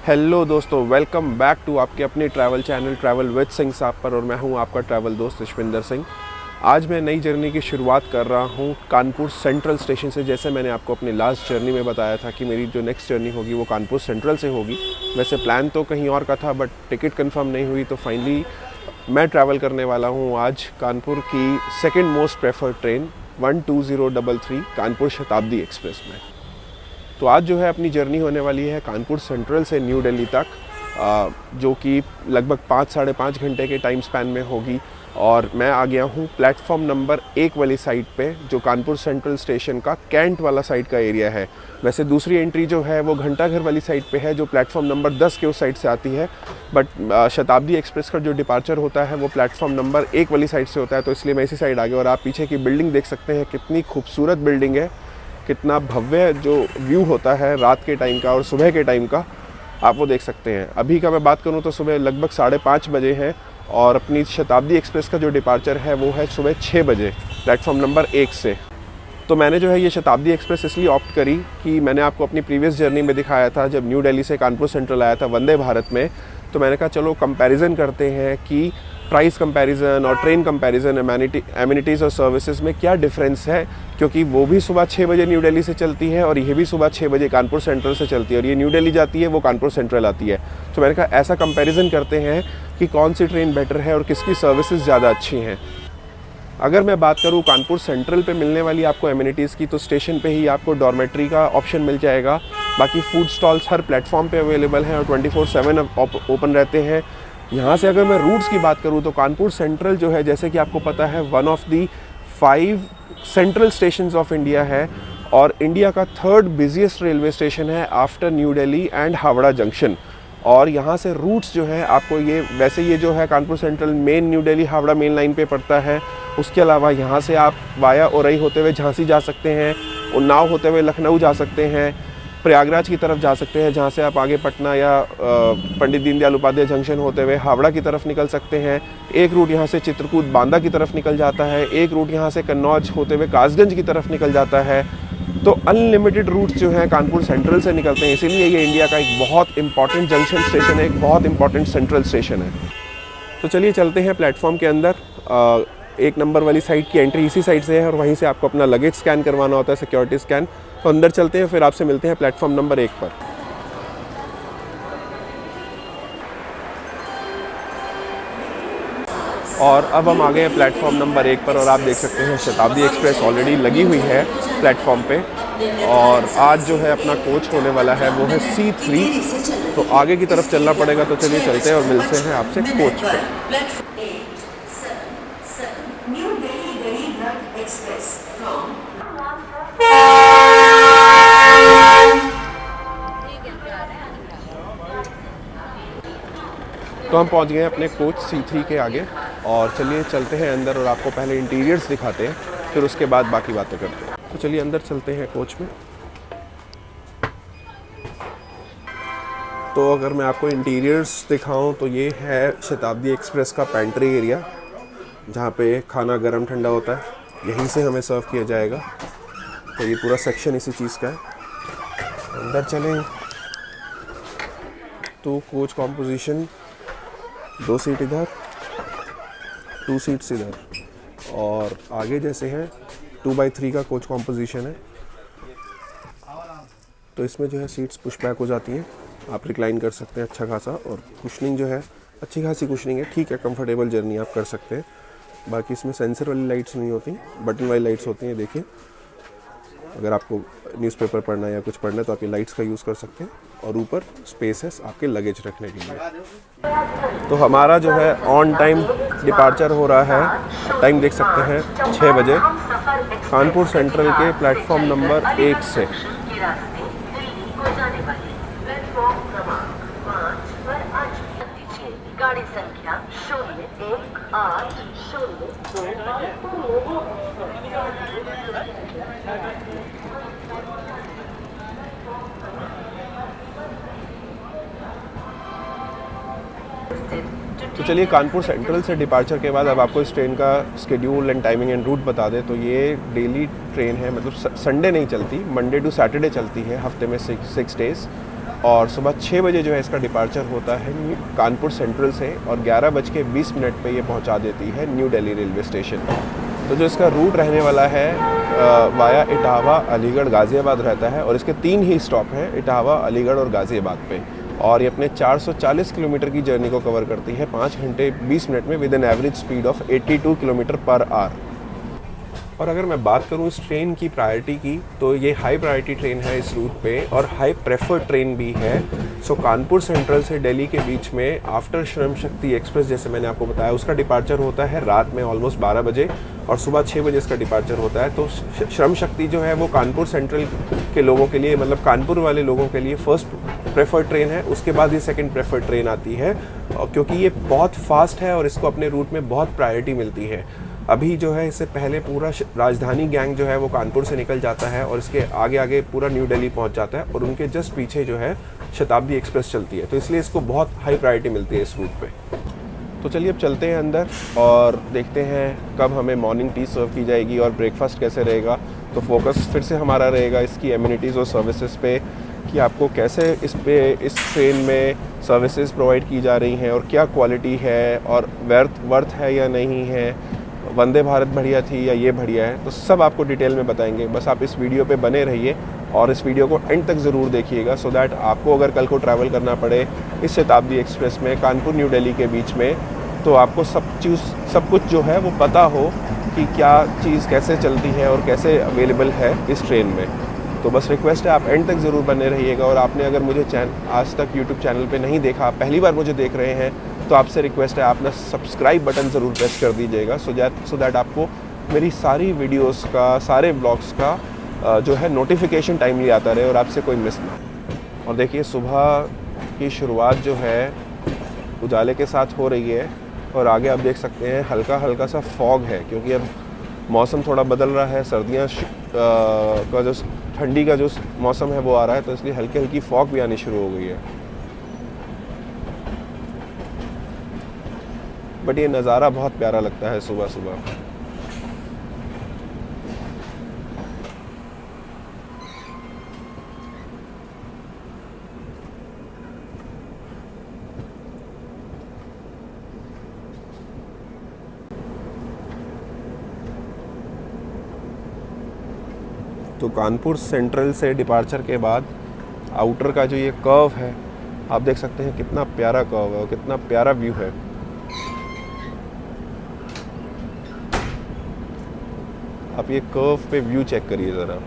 Hello दोस्तों, welcome back to आपके अपने travel channel travel with Singh साहब पर। और मैं हूं आपका ट्रैवल दोस्त इशविंदर सिंह। आज मैं नई जर्नी की शुरुआत कर रहा हूं कानपुर सेंट्रल स्टेशन से। जैसे मैंने आपको अपनी लास्ट जर्नी में बताया था कि मेरी जो नेक्स्ट जर्नी होगी वो कानपुर सेंट्रल से होगी। वैसे प्लान तो कहीं और का था, बट टिकट कंफर्म नहीं हुई, तो फाइनली मैं ट्रैवल करने वाला हूँ आज कानपुर की second most preferred train 12033 Kanpur शताब्दी एक्सप्रेस में। तो आज जो है अपनी जर्नी होने वाली है कानपुर सेंट्रल से न्यू दिल्ली तक, जो कि लगभग 5-5.5 घंटे के टाइम स्पैन में होगी। और मैं आ गया हूँ प्लेटफॉर्म नंबर 1 वाली साइड पे, जो कानपुर सेंट्रल स्टेशन का कैंट वाला साइड का एरिया है। वैसे दूसरी एंट्री जो है वो घंटाघर वाली साइड पे है, जो प्लेटफॉर्म नंबर 10 के उस साइड से आती है। बट शताब्दी एक्सप्रेस का जो डिपार्चर होता है वो प्लेटफॉर्म नंबर 1 वाली साइड से होता है, तो इसलिए मैं इसी साइड आ गया। और आप पीछे की बिल्डिंग देख सकते हैं, कितनी खूबसूरत बिल्डिंग है, कितना भव्य जो व्यू होता है रात के टाइम का और सुबह के टाइम का, आप वो देख सकते हैं। अभी का मैं बात करूं तो सुबह लगभग 5:30 बजे है, और अपनी शताब्दी एक्सप्रेस का जो डिपार्चर है वो है सुबह 6 बजे प्लेटफॉर्म नंबर 1 से। तो मैंने जो है ये शताब्दी एक्सप्रेस इसलिए ऑप्ट करी कि मैंने आपको अपनी प्रीवियस जर्नी में दिखाया था, जब न्यू दिल्ली से कानपुर सेंट्रल आया था वंदे भारत में, तो मैंने कहा चलो कंपैरिजन करते हैं कि प्राइस कंपैरिजन और ट्रेन कंपैरिजन, एमिनिटीज़ और सर्विसेज में क्या डिफरेंस है, क्योंकि वो भी सुबह 6 बजे न्यू दिल्ली से चलती है और ये भी सुबह 6 बजे कानपुर सेंट्रल से चलती है। और ये न्यू दिल्ली जाती है, वो कानपुर सेंट्रल आती है। तो मैंने कहा ऐसा कंपैरिजन करते हैं कि कौन सी ट्रेन बेटर है और किसकी सर्विसेज ज़्यादा अच्छी हैं। अगर मैं बात करूँ कानपुर सेंट्रल पे मिलने वाली आपको एमिनिटीज़ की, तो स्टेशन पे ही आपको डॉर्मेट्री का ऑप्शन मिल जाएगा। बाकी फूड स्टॉल्स हर प्लेटफॉर्म पे अवेलेबल हैं और 24/7 ओपन रहते हैं। यहाँ से अगर मैं रूट्स की बात करूँ तो कानपुर सेंट्रल जो है, जैसे कि आपको पता है, one of the 5 central stations of India है और इंडिया का 3rd बिजिएस्ट रेलवे स्टेशन है after new Delhi and Howrah junction. और यहाँ से रूट्स जो है आपको ये जो है Kanpur central main new Delhi Howrah main line पे पड़ता है। उसके अलावा यहाँ से आप वाया ओरई होते हुए झांसी जा सकते हैं, उन्नाव होते हुए लखनऊ जा सकते हैं, प्रयागराज की तरफ जा सकते हैं, जहाँ से आप आगे पटना या पंडित दीनदयाल उपाध्याय जंक्शन होते हुए हावड़ा की तरफ निकल सकते हैं। एक रूट यहाँ से चित्रकूट बांदा की तरफ निकल जाता है, एक रूट यहाँ से कन्नौज होते हुए कासगंज की तरफ निकल जाता है। तो अनलिमिटेड रूट्स जो हैं कानपुर सेंट्रल से निकलते हैं, इसीलिए ये इंडिया का एक बहुत इंपॉर्टेंट जंक्शन स्टेशन है, एक बहुत इंपॉर्टेंट सेंट्रल स्टेशन है। तो चलिए चलते हैं प्लेटफॉर्म के अंदर। 1 नंबर वाली साइड की एंट्री इसी साइड से है और वहीं से आपको अपना लगेज स्कैन करवाना होता है, सिक्योरिटी स्कैन। तो अंदर चलते हैं, फिर आपसे मिलते हैं प्लेटफॉर्म नंबर 1 पर। और अब हम आ गए हैं प्लेटफॉर्म नंबर 1 पर और आप देख सकते हैं शताब्दी एक्सप्रेस ऑलरेडी लगी हुई है प्लेटफॉर्म पे। और आज जो है अपना कोच होने वाला है वो है C3, तो आगे की तरफ चलना पड़ेगा। तो चलिए चलते हैं और मिलते हैं आपसे कोच पे। तो हम पहुंच गए अपने कोच C3 के आगे, और चलिए चलते हैं अंदर और आपको पहले इंटीरियर्स दिखाते हैं, फिर उसके बाद बाकी बातें करते हैं। तो चलिए अंदर चलते हैं कोच में। तो अगर मैं आपको इंटीरियर्स दिखाऊं तो ये है शताब्दी एक्सप्रेस का पेंट्री एरिया, जहाँ पे खाना गर्म ठंडा होता है, यहीं से हमें सर्व किया जाएगा। तो ये पूरा सेक्शन इसी चीज़ का है। अंदर चलें तो कोच कॉम्पोजिशन 2 सीट इधर, 2 सीट्स इधर, और आगे जैसे है 2x3 का कोच कॉम्पोजिशन है। तो इसमें जो है सीट्स पुश बैक हो जाती हैं, आप रिक्लाइन कर सकते हैं अच्छा खासा, और कुशनिंग जो है अच्छी खासी कुशनिंग है, ठीक है, कंफर्टेबल जर्नी आप कर सकते हैं। बाकी इसमें सेंसर वाली लाइट्स नहीं होती, बटन वाली लाइट्स होती हैं। देखिए, अगर आपको न्यूज़पेपर पढ़ना है या कुछ पढ़ना है तो आप ये लाइट्स का यूज़ कर सकते हैं। और ऊपर स्पेस है आपके लगेज रखने के लिए। तो हमारा जो है ऑन टाइम डिपार्चर हो रहा है, टाइम देख सकते हैं 6 बजे, कानपुर सेंट्रल के प्लेटफॉर्म नंबर 1 से। गाड़ी संख्या 01802। तो चलिए कानपुर सेंट्रल से डिपार्चर के बाद अब आपको इस ट्रेन का schedule and timing and route बता दें। तो ये डेली ट्रेन है, मतलब संडे नहीं चलती, मंडे टू सैटरडे चलती है, हफ्ते में 6 डेज़। और सुबह 6 बजे जो है इसका डिपार्चर होता है कानपुर सेंट्रल से, और 11:20 पे ये पहुंचा देती है न्यू दिल्ली रेलवे स्टेशन। तो जो इसका रूट रहने वाला है वाया इटावा, अलीगढ़, गाज़ियाबाद रहता है, और इसके 3 ही स्टॉप हैं, इटावा, अलीगढ़ और गाज़ियाबाद पे। और ये अपने 440 किलोमीटर की जर्नी को कवर करती है 5 घंटे 20 मिनट में with an average speed of 82 kilometre per hour. और अगर मैं बात करूं इस ट्रेन की प्रायोरिटी की, तो ये हाई प्रायोरिटी ट्रेन है इस रूट पे, और हाई प्रेफर्ड ट्रेन भी है। सो कानपुर सेंट्रल से दिल्ली के बीच में आफ्टर श्रम शक्ति एक्सप्रेस, जैसे मैंने आपको बताया, उसका डिपार्चर होता है रात में ऑलमोस्ट 12 बजे, और सुबह 6 बजे इसका डिपार्चर होता है। तो श्रम शक्ति जो है वो कानपुर सेंट्रल के लोगों के लिए, मतलब कानपुर वाले लोगों के लिए फर्स्ट प्रेफर्ड ट्रेन है। उसके बाद ये सेकंड प्रेफर्ड ट्रेन आती है, क्योंकि ये बहुत फास्ट है और इसको अपने रूट में बहुत प्रायोरिटी मिलती है। अभी जो है इससे पहले पूरा राजधानी गैंग जो है वो कानपुर से निकल जाता है, और इसके आगे आगे पूरा न्यू दिल्ली पहुंच जाता है, और उनके जस्ट पीछे जो है शताब्दी एक्सप्रेस चलती है। तो इसलिए इसको बहुत हाई प्रायोरिटी मिलती है इस रूट पे। तो चलिए अब चलते हैं अंदर और देखते हैं कब हमें मॉर्निंग टी सर्व की जाएगी और ब्रेकफास्ट कैसे रहेगा। तो फोकस फिर से हमारा रहेगा इसकी एमिनिटीज़ और सर्विसेज पे, कि आपको कैसे इस ट्रेन में सर्विसेज प्रोवाइड की जा रही हैं और क्या क्वालिटी है, और वर्थ है या नहीं है, वंदे भारत बढ़िया थी या ये बढ़िया है, तो सब आपको डिटेल में बताएंगे। बस आप इस वीडियो पे बने रहिए और इस वीडियो को एंड तक ज़रूर देखिएगा, सो दैट आपको अगर कल को ट्रैवल करना पड़े इस शताब्दी एक्सप्रेस में कानपुर न्यू दिल्ली के बीच में, तो आपको सब कुछ जो है वो पता हो कि क्या चीज़ कैसे चलती है और कैसे अवेलेबल है इस ट्रेन में। तो बस रिक्वेस्ट है आप एंड तक ज़रूर बने रहिएगा। और आपने अगर मुझे आज तक यूट्यूब चैनल पे नहीं देखा, पहली बार मुझे देख रहे हैं, तो आपसे रिक्वेस्ट है आप ना सब्सक्राइब बटन ज़रूर प्रेस कर दीजिएगा, सो दैट आपको मेरी सारी वीडियोस का, सारे ब्लॉग्स का जो है नोटिफिकेशन टाइमली आता रहे और आपसे कोई मिस ना। और देखिए सुबह की शुरुआत जो है उजाले के साथ हो रही है, और आगे आप देख सकते हैं हल्का हल्का सा फॉग है, क्योंकि अब मौसम थोड़ा बदल रहा है, सर्दियाँ का जो ठंडी का जो मौसम है वो आ रहा है, तो इसलिए हल्की हल्की फॉग भी आनी शुरू हो गई है। बट ये नज़ारा बहुत प्यारा लगता है सुबह सुबह। तो कानपुर सेंट्रल से डिपार्चर के बाद आउटर का जो ये कर्व है, आप देख सकते हैं कितना प्यारा कर्व है और कितना प्यारा व्यू है। आप ये कर्व पे व्यू चेक करिए ज़रा।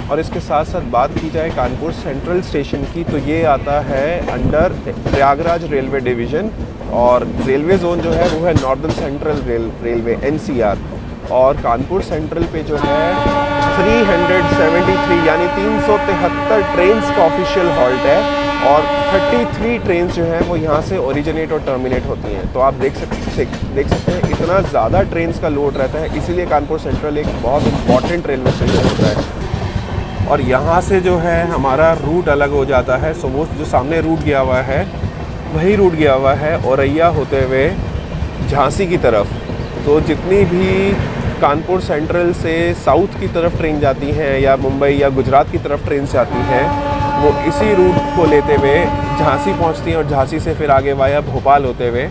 और इसके साथ साथ बात की जाए कानपुर सेंट्रल स्टेशन की, तो ये आता है अंडर प्रयागराज रेलवे डिवीज़न, और रेलवे जोन जो है वो है नॉर्दर्न सेंट्रल रेलवे NCR। और कानपुर सेंट्रल पे जो है 373 यानी 373 ट्रेन्स का ऑफिशियल हॉल्ट है, और 33 ट्रेन्स जो हैं वो यहाँ से ओरिजिनेट और टर्मिनेट होती हैं। तो आप देख सकते हैं इतना ज़्यादा ट्रेन्स का लोड रहता है, इसीलिए कानपुर सेंट्रल एक बहुत इंपॉर्टेंट रेलवे स्टेशन होता है। और यहाँ से जो है हमारा रूट अलग हो जाता है। सो वो जो सामने रूट गया हुआ है वही रूट गया हुआ है औरैया होते हुए झांसी की तरफ। तो जितनी भी कानपुर सेंट्रल से साउथ की तरफ ट्रेन जाती हैं या मुंबई या गुजरात की तरफ ट्रेन जाती हैं, वो इसी रूट को लेते हुए झांसी पहुँचती हैं, और झांसी से फिर आगे वाया भोपाल होते हुए,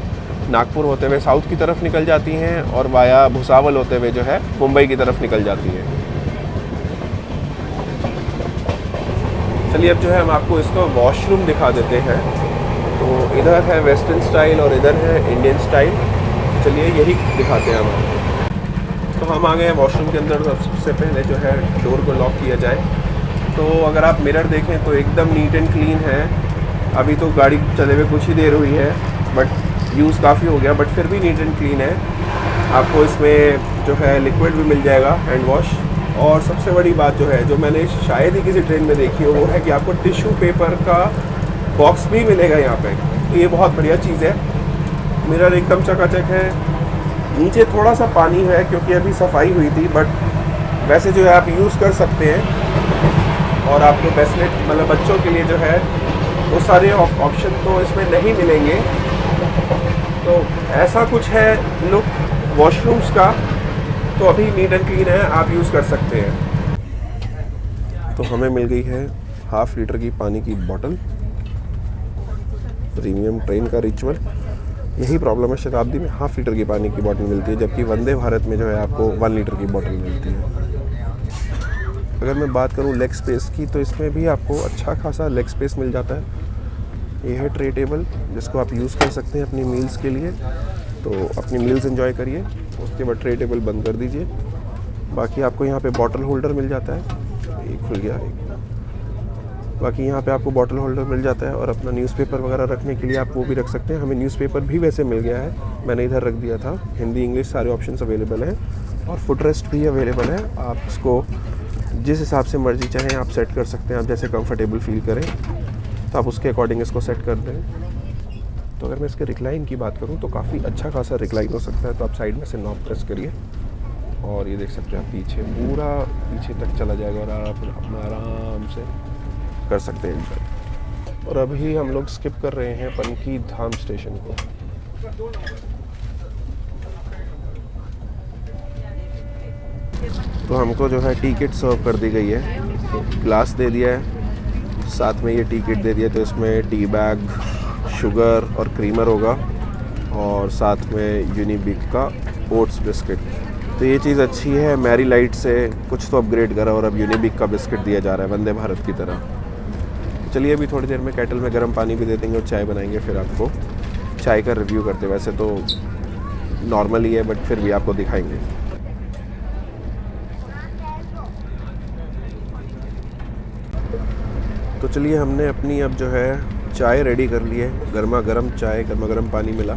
नागपुर होते हुए साउथ की तरफ निकल जाती हैं, और वाया भुसावल होते हुए जो है मुंबई की तरफ निकल जाती हैं। चलिए अब जो है हम आपको इसका वॉशरूम दिखा देते हैं। तो इधर है वेस्टर्न स्टाइल और इधर है इंडियन स्टाइल। चलिए यही दिखाते हैं हम आपको। तो हम आ गए हैं वॉशरूम के अंदर। सबसे पहले जो है डोर को लॉक किया जाए। तो अगर आप मिरर देखें तो एकदम नीट एंड क्लीन है। अभी तो गाड़ी चले हुए कुछ ही देर हुई है, बट यूज़ काफ़ी हो गया, बट फिर भी नीट एंड क्लीन है। आपको इसमें जो है लिक्विड भी मिल जाएगा, हैंड वॉश। और सबसे बड़ी बात जो है, जो मैंने शायद ही किसी ट्रेन में देखी हो, वो है कि आपको टिश्यू पेपर का बॉक्स भी मिलेगा यहाँ पे, तो ये बहुत बढ़िया चीज़ है। मिरर एकदम चकाचक है। नीचे थोड़ा सा पानी है क्योंकि अभी सफाई हुई थी, बट वैसे जो है आप यूज़ कर सकते हैं। और आपको बेसलेट मतलब बच्चों के लिए जो है वो सारे ऑप्शन तो इसमें नहीं मिलेंगे। तो ऐसा कुछ है लुक वॉशरूम्स का, तो अभी नीट एंड क्लीन है, आप यूज़ कर सकते हैं। तो हमें मिल गई है 1/2 लीटर की पानी की बॉटल। प्रीमियम ट्रेन का रिचुअल, यही प्रॉब्लम है, शताब्दी में 1/2 लीटर की पानी की बॉटल मिलती है, जबकि वंदे भारत में जो है आपको 1 लीटर की बॉटल मिलती है। अगर मैं बात करूं लेग स्पेस की, तो इसमें भी आपको अच्छा खासा लेग स्पेस मिल जाता है। ये है ट्रे टेबल, जिसको आप यूज़ कर सकते हैं अपनी मील्स के लिए। तो अपनी मील्स एंजॉय करिए, उसके बाद ट्रे टेबल बंद कर दीजिए। बाकी आपको यहाँ पे बॉटल होल्डर मिल जाता है, एक खुल गया एक। बाकी यहाँ पे आपको बॉटल होल्डर मिल जाता है, और अपना न्यूज़पेपर वगैरह रखने के लिए आप वो भी रख सकते हैं। हमें न्यूज़पेपर भी वैसे मिल गया है, मैंने इधर रख दिया था। हिंदी इंग्लिश सारे ऑप्शंस अवेलेबल हैं, और फुट रेस्ट भी अवेलेबल है। आप इसको जिस हिसाब से मर्जी चाहें आप सेट कर सकते हैं, आप जैसे कंफर्टेबल फील करें तो आप उसके अकॉर्डिंग इसको सेट कर दें। तो अगर मैं इसके रिक्लाइन की बात करूं तो काफ़ी अच्छा खासा रिक्लाइन हो सकता है। तो आप साइड में से नॉब प्रेस करिए, और ये देख सकते हैं आप पीछे पूरा पीछे तक चला जाएगा, और आप अपना आराम से कर सकते हैं एंजॉय। और अभी हम लोग स्किप कर रहे हैं पनकी धाम स्टेशन को। तो हमको जो है टी किट सर्व कर दी गई है, ग्लास दे दिया है, साथ में ये टी किट दे दिया। तो इसमें टी बैग, शुगर और क्रीमर होगा, और साथ में यूनिबिक का ओट्स बिस्किट। तो ये चीज़ अच्छी है, मैरी लाइट से कुछ तो अपग्रेड करा और अब यूनिबिक का बिस्किट दिया जा रहा है वंदे भारत की तरह। चलिए अभी थोड़ी देर में केटल में गर्म पानी भी दे देंगे और चाय बनाएंगे, फिर आपको चाय का रिव्यू करते। वैसे तो नॉर्मल ही है, बट फिर भी आपको दिखाएंगे। तो चलिए हमने अपनी अब जो है चाय रेडी कर ली है, गर्मा गर्म चाय, गर्मा गर्म पानी मिला,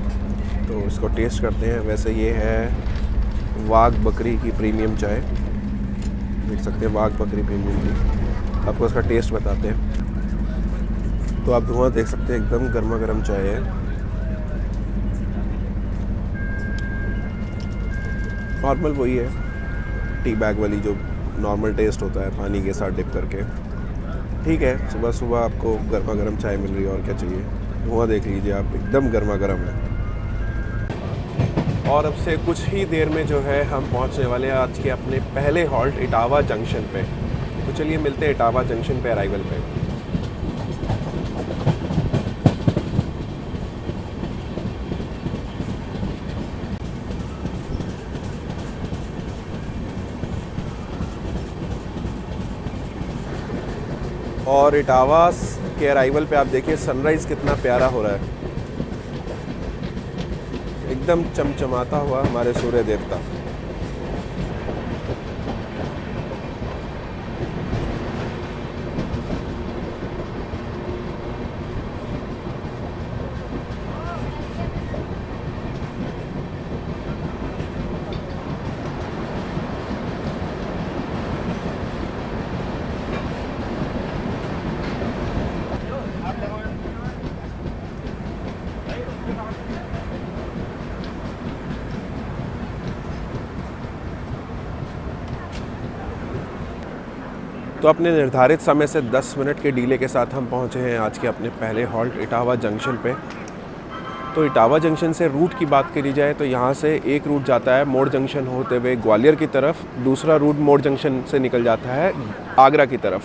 तो इसको टेस्ट करते हैं। वैसे ये है वाघ बकरी की प्रीमियम चाय, देख सकते हैं वाघ बकरी प्रीमियम की। आपको इसका टेस्ट बताते हैं। तो आप धुआं देख सकते हैं, एकदम गर्मा गर्म चाय है। नॉर्मल वही है टी बैग वाली जो नॉर्मल टेस्ट होता है पानी के साथ डिप करके, ठीक है। सुबह सुबह आपको गर्मा गर्म चाय मिल रही है, और क्या चाहिए। धुआं देख लीजिए आप, एकदम गर्मा गर्म है। और अब से कुछ ही देर में जो है हम पहुंचने वाले हैं आज के अपने पहले हॉल्ट इटावा जंक्शन पे। तो चलिए मिलते हैं इटावा जंक्शन पे अराइवल पे। और इटावा के अराइवल पे आप देखिए सनराइज़ कितना प्यारा हो रहा है, एकदम चमचमाता हुआ हमारे सूर्य देवता। तो अपने निर्धारित समय से 10 मिनट के डीले के साथ हम पहुंचे हैं आज के अपने पहले हॉल्ट इटावा जंक्शन पे। तो इटावा जंक्शन से रूट की बात करी जाए तो यहाँ से एक रूट जाता है मोड़ जंक्शन होते हुए ग्वालियर की तरफ, दूसरा रूट मोड़ जंक्शन से निकल जाता है आगरा की तरफ,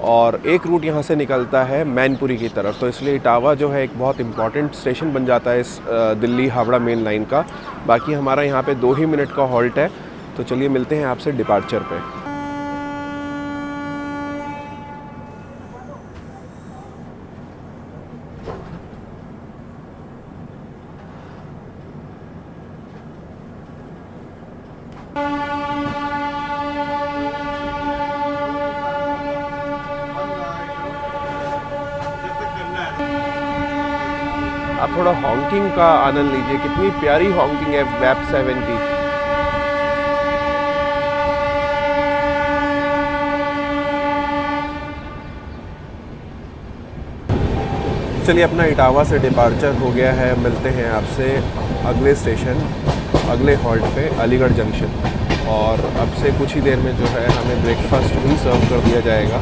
और एक रूट यहाँ से निकलता है मैनपुरी की तरफ। तो इसलिए इटावा जो है एक बहुत इंपॉर्टेंट स्टेशन बन जाता है इस दिल्ली हावड़ा मेन लाइन का। बाकी हमारा यहाँ पे 2 ही मिनट का हॉल्ट है। तो चलिए मिलते हैं आपसे डिपार्चर पे। आप थोड़ा हॉन्किंग का आनंद लीजिए, कितनी प्यारी हॉन्किंग है वैप 7 की। चलिए अपना इटावा से डिपार्चर हो गया है, मिलते हैं आपसे अगले स्टेशन, अगले हॉल्ट पे अलीगढ़ जंक्शन। और अब से कुछ ही देर में जो है हमें ब्रेकफास्ट भी सर्व कर दिया जाएगा।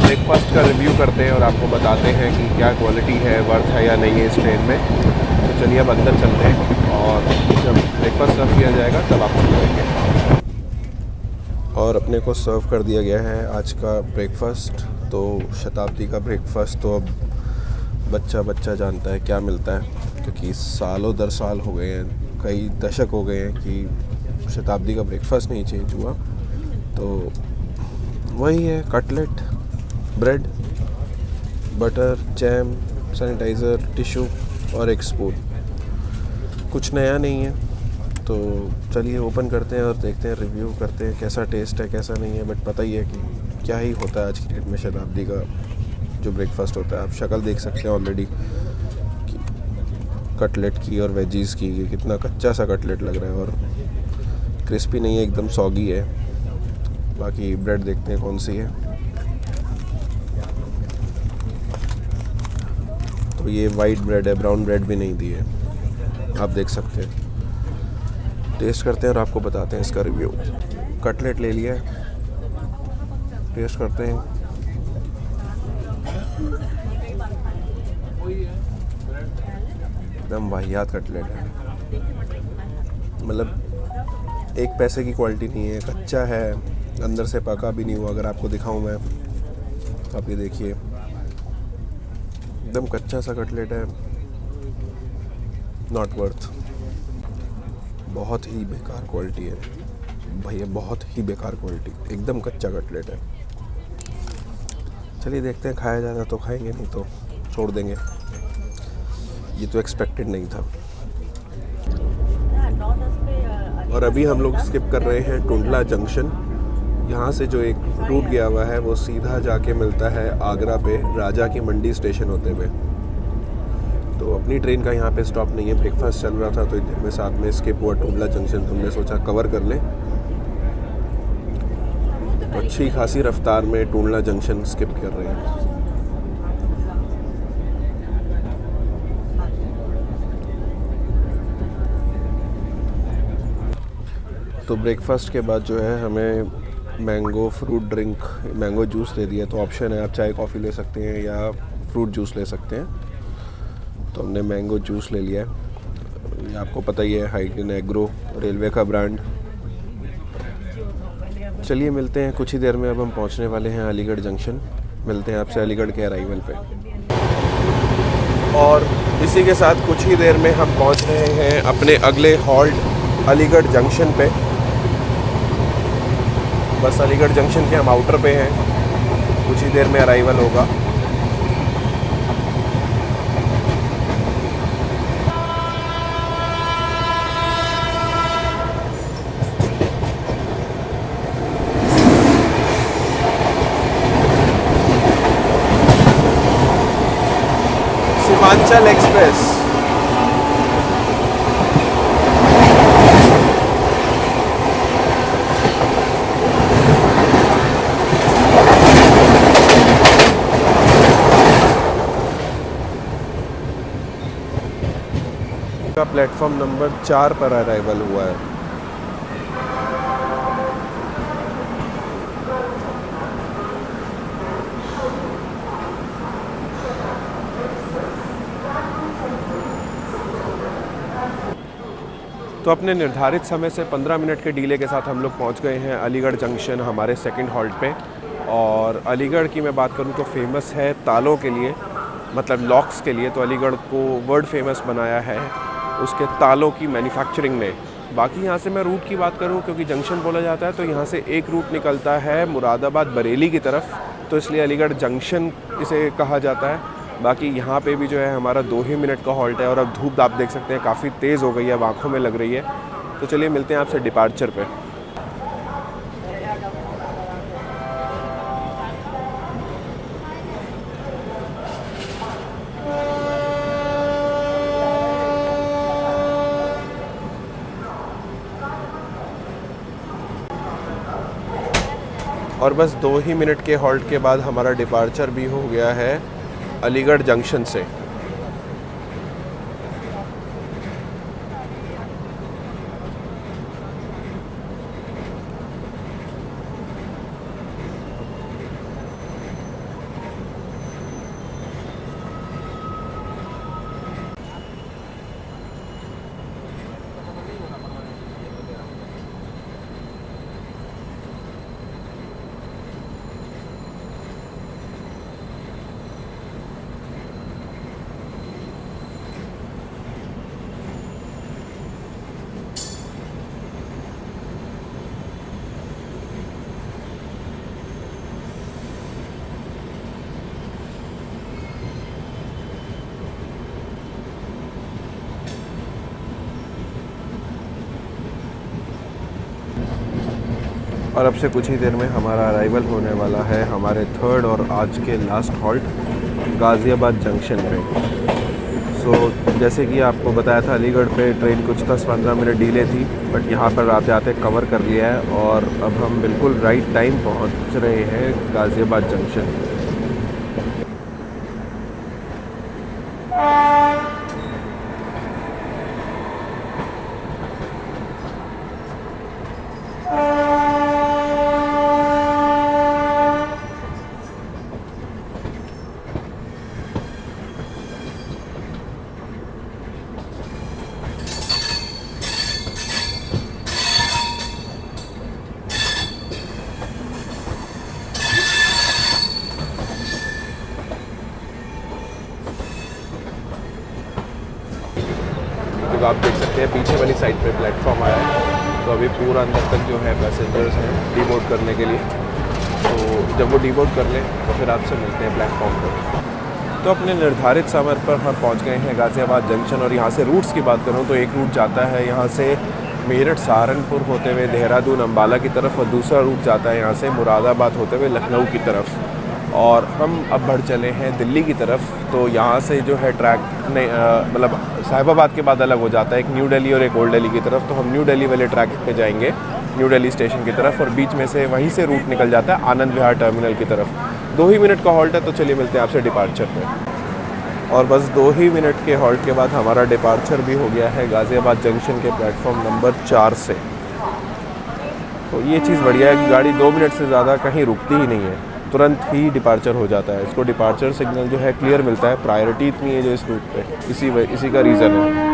ब्रेकफास्ट का रिव्यू करते हैं और आपको बताते हैं कि क्या क्वालिटी है, वर्थ है या नहीं है इस ट्रेन में। तो चलिए अब अंदर चलते हैं और जब ब्रेकफास्ट सर्व किया जाएगा तब आपको मिलेंगे। और अपने को सर्व कर दिया गया है आज का ब्रेकफास्ट। तो शताब्दी का ब्रेकफास्ट तो अब बच्चा बच्चा जानता है क्या मिलता है, क्योंकि सालों दर साल हो गए हैं, कई दशक हो गए हैं कि शताब्दी का ब्रेकफास्ट नहीं चेंज हुआ। तो वही है, cutlet, bread, butter, jam, sanitiser, tissue और एक स्पून। कुछ नया नहीं है। तो चलिए ओपन करते हैं और देखते हैं, रिव्यू करते हैं कैसा टेस्ट है कैसा नहीं है। बट पता ही है कि क्या ही होता है आज की डेट में शताब्दी का जो ब्रेकफास्ट होता है। आप शक्ल देख सकते हैं ऑलरेडी कि कटलेट की और वेजीज़ की, ये कितना कच्चा सा कटलेट लग रहा है और क्रिस्पी नहीं है, एकदम सॉगी है। बाकी ब्रेड देखते हैं कौन सी है। तो ये वाइट ब्रेड है, ब्राउन ब्रेड भी नहीं दी है, आप देख सकते हैं। टेस्ट करते हैं और आपको बताते हैं इसका रिव्यू। कटलेट ले लिया है, टेस्ट करते हैं। एकदम वाहियात कटलेट है, मतलब एक पैसे की क्वालिटी नहीं है, कच्चा है, अंदर से पका भी नहीं हुआ। अगर आपको दिखाऊं मैं, आप ये देखिए, एकदम कच्चा सा कटलेट है, नॉट वर्थ। बहुत ही बेकार क्वालिटी है भैया, बहुत ही बेकार क्वालिटी, एकदम कच्चा कटलेट है। चलिए देखते हैं, खाया जाना तो खाएंगे, नहीं तो छोड़ देंगे। ये तो एक्सपेक्टेड नहीं था। और अभी हम लोग स्किप कर रहे हैं टुंडला जंक्शन। यहाँ से जो एक रूट गया हुआ है वो सीधा जाके मिलता है आगरा पे, राजा की मंडी स्टेशन होते हुए। तो अपनी ट्रेन का यहाँ पे स्टॉप नहीं है, ब्रेकफास्ट चल रहा था तो इतने में साथ में स्किप हुआ टुंडला जंक्शन। तो हमने सोचा कवर कर लें, तो अच्छी खासी रफ्तार में टुंडला जंक्शन स्किप कर रहे हैं। तो ब्रेकफास्ट के बाद जो है हमें mango fruit drink, mango juice दे दिया। तो ऑप्शन है, आप चाय कॉफ़ी ले सकते हैं या फ्रूट जूस ले सकते हैं। तो हमने मैंगो जूस ले लिया है। ये आपको पता ही है, हाइकिन एग्रो रेलवे का ब्रांड। चलिए मिलते हैं कुछ ही देर में। अब हम पहुंचने वाले हैं अलीगढ़ जंक्शन। मिलते हैं आपसे अलीगढ़ के अराइवल पे। और इसी के साथ कुछ ही देर में हम पहुंच रहे हैं अपने अगले हॉल्ट अलीगढ़ जंक्शन पे। बस अलीगढ़ जंक्शन के हम आउटर पे हैं, कुछ ही देर में अराइवल होगा। सीमांचल एक्सप्रेस। का प्लेटफॉर्म नंबर 4 पर अराइवल हुआ है। तो अपने निर्धारित समय से 15 मिनट के डीले के साथ हम लोग पहुंच गए हैं अलीगढ़ जंक्शन, हमारे सेकंड हॉल्ट पे। और अलीगढ़ की मैं बात करूं तो फेमस है तालों के लिए, मतलब लॉक्स के लिए। तो अलीगढ़ को वर्ल्ड फेमस बनाया है उसके तालों की मैन्युफैक्चरिंग ने। बाकी यहाँ से मैं रूट की बात करूँ, क्योंकि जंक्शन बोला जाता है तो यहाँ से एक रूट निकलता है मुरादाबाद बरेली की तरफ, तो इसलिए अलीगढ़ जंक्शन इसे कहा जाता है। बाकी यहाँ पे भी जो है हमारा 2 ही मिनट का हॉल्ट है। और अब धूप आप देख सकते हैं काफ़ी तेज़ हो गई है, अब आँखों में लग रही है। तो चलिए मिलते हैं आपसे डिपार्चर पे। और बस 2 ही मिनट के हॉल्ट के बाद हमारा डिपार्चर भी हो गया है अलीगढ़ जंक्शन से। और अब से कुछ ही देर में हमारा अराइवल होने वाला है हमारे थर्ड और आज के लास्ट हॉल्ट गाज़ियाबाद जंक्शन पे। जैसे कि आपको बताया था, अलीगढ़ पे ट्रेन कुछ 10-15 मिनट डिले थी, बट यहाँ पर आते आते कवर कर लिया है और अब हम बिल्कुल राइट टाइम पहुँच रहे हैं गाज़ियाबाद जंक्शन। तो आप देख सकते हैं पीछे वाली साइड पे प्लेटफॉर्म आया है, तो अभी पूरा अंदर तक जो है पैसेंजर्स हैं डीबोर्ड करने के लिए। तो जब वो डीबोर्ड कर लें तो फिर आपसे मिलते हैं प्लेटफॉर्म पर। तो अपने निर्धारित समय पर हम पहुंच गए हैं गाज़ियाबाद जंक्शन। और यहाँ से रूट्स की बात करूँ तो एक रूट जाता है यहाँ से मेरठ सहारनपुर होते हुए देहरादून अम्बाला की तरफ, और दूसरा रूट जाता है यहाँ से मुरादाबाद होते हुए लखनऊ की तरफ। और हम अब बढ़ चले हैं दिल्ली की तरफ। तो यहाँ से जो है ट्रैक मतलब साहिबाबाद के बाद अलग हो जाता है, एक न्यू दिल्ली और एक ओल्ड दिल्ली की तरफ। तो हम न्यू दिल्ली वाले ट्रैक पे जाएंगे, न्यू दिल्ली स्टेशन की तरफ, और बीच में से वहीं से रूट निकल जाता है आनंद विहार टर्मिनल की तरफ। 2 ही मिनट का हॉल्ट है, तो चलिए मिलते हैं आपसे डिपार्चर पे। और बस 2 ही मिनट के हॉल्ट के बाद हमारा डिपार्चर भी हो गया है गाज़ियाबाद जंक्शन के प्लेटफॉर्म नंबर 4 से। तो ये चीज़ बढ़िया है कि गाड़ी 2 मिनट से ज़्यादा कहीं रुकती ही नहीं है, तुरंत ही डिपार्चर हो जाता है। इसको डिपार्चर सिग्नल जो है क्लियर मिलता है। प्रायोरिटी इतनी है जो इस रूट पे, इसी का रीज़न है।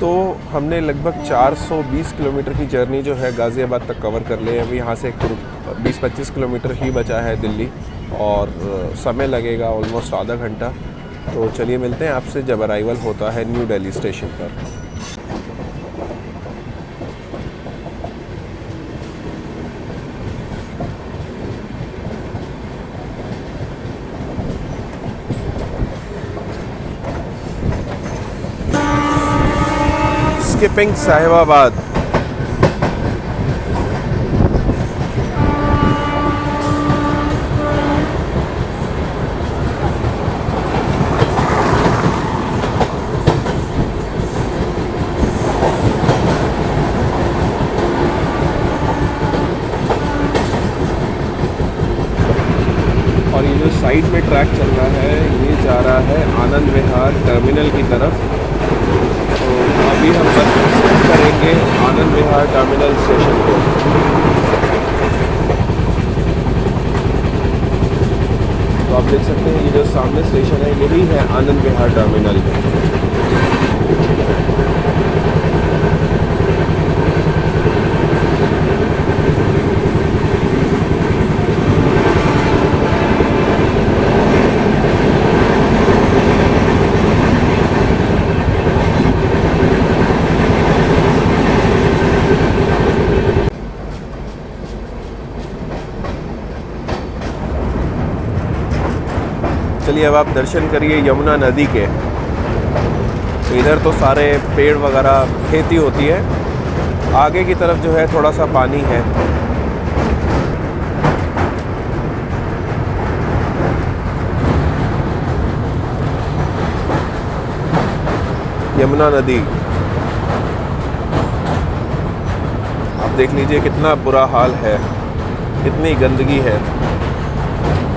तो हमने लगभग 420 किलोमीटर की जर्नी जो है गाज़ियाबाद तक कवर कर ली है। अभी यहाँ से 20-25 किलोमीटर ही बचा है दिल्ली, और समय लगेगा ऑलमोस्ट आधा घंटा। तो चलिए मिलते हैं आपसे जब अराइवल होता है न्यू दिल्ली स्टेशन पर। स्किपिंग साहिबाबाद। और ये जो साइड में ट्रैक चल रहा है, ये जा रहा है आनंद विहार टर्मिनल की तरफ। तो अभी हम बस करेंगे आनंद विहार टर्मिनल स्टेशन को। तो आप देख सकते हैं ये जो सामने स्टेशन है, यही है आनंद विहार टर्मिनल। चलिए अब आप दर्शन करिए यमुना नदी के। तो इधर तो सारे पेड़ वगैरह खेती होती है, आगे की तरफ जो है थोड़ा सा पानी है। यमुना नदी आप देख लीजिए कितना बुरा हाल है, कितनी गंदगी है।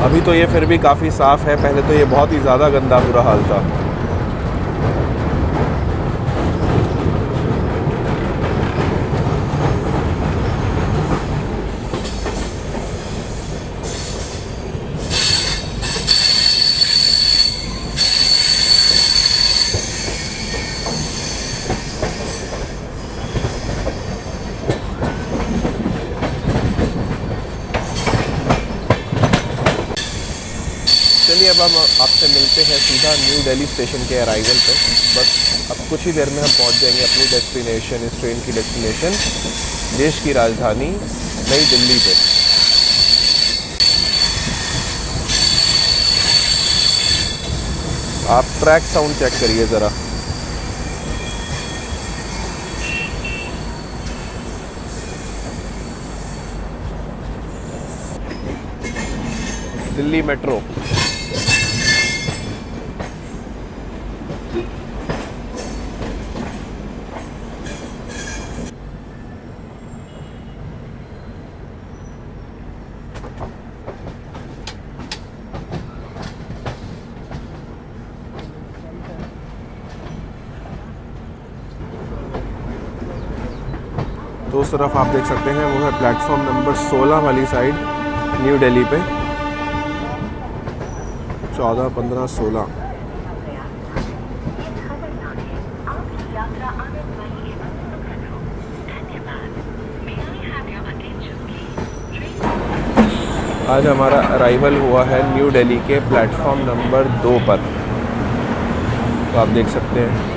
अभी तो ये फिर भी काफ़ी साफ़ है, पहले तो ये बहुत ही ज़्यादा गंदा बुरा हाल था। चलिए अब हम आपसे मिलते हैं सीधा न्यू दिल्ली स्टेशन के अराइवल पे। बस अब कुछ ही देर में हम पहुंच जाएंगे अपनी डेस्टिनेशन, इस ट्रेन की डेस्टिनेशन, देश की राजधानी नई दिल्ली पे। आप ट्रैक साउंड चेक करिए ज़रा। दिल्ली मेट्रो। तो उस तरफ आप देख सकते हैं वो है प्लेटफॉर्म नंबर 16 वाली साइड, न्यू दिल्ली पे 14, 15, 16। आज हमारा अराइवल हुआ है न्यू दिल्ली के प्लेटफॉर्म नंबर 2 पर। तो आप देख सकते हैं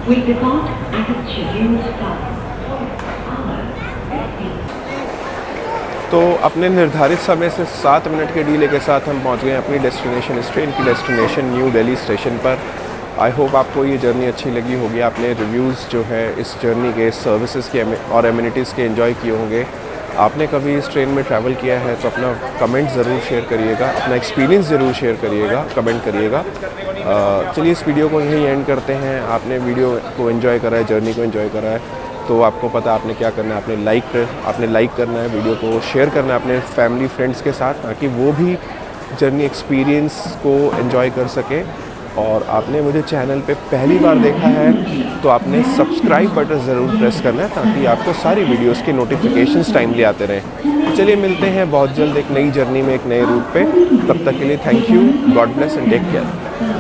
We depart at its scheduled time. तो अपने निर्धारित समय से 7 मिनट के डिले के साथ हम पहुंच गए अपनी डेस्टिनेशन, इस ट्रेन की डेस्टिनेशन न्यू दिल्ली स्टेशन पर। आई होप आपको ये जर्नी अच्छी लगी होगी। आपने रिव्यूज़ जो है इस जर्नी के, सर्विसेज के और एमिनिटीज़ के एंजॉय किए होंगे। आपने कभी इस ट्रेन में ट्रैवल किया है तो अपना कमेंट ज़रूर शेयर करिएगा, अपना एक्सपीरियंस ज़रूर शेयर करिएगा, कमेंट करिएगा। चलिए इस वीडियो को यहीं एंड करते हैं। आपने वीडियो को एंजॉय करा है, जर्नी को एंजॉय करा है, तो आपको पता आपने क्या करना है। आपने लाइक करना है, वीडियो को शेयर करना है अपने फैमिली फ्रेंड्स के साथ, ताकि वो भी जर्नी एक्सपीरियंस को एंजॉय कर सके। और आपने मुझे चैनल पे पहली बार देखा है तो आपने सब्सक्राइब बटन ज़रूर प्रेस करना है, ताकि आपको सारी वीडियोस के नोटिफिकेशंस टाइमली आते रहें। चलिए मिलते हैं बहुत जल्द एक नई जर्नी में, एक नए रूट पे। तब तक के लिए thank you, God bless and take care.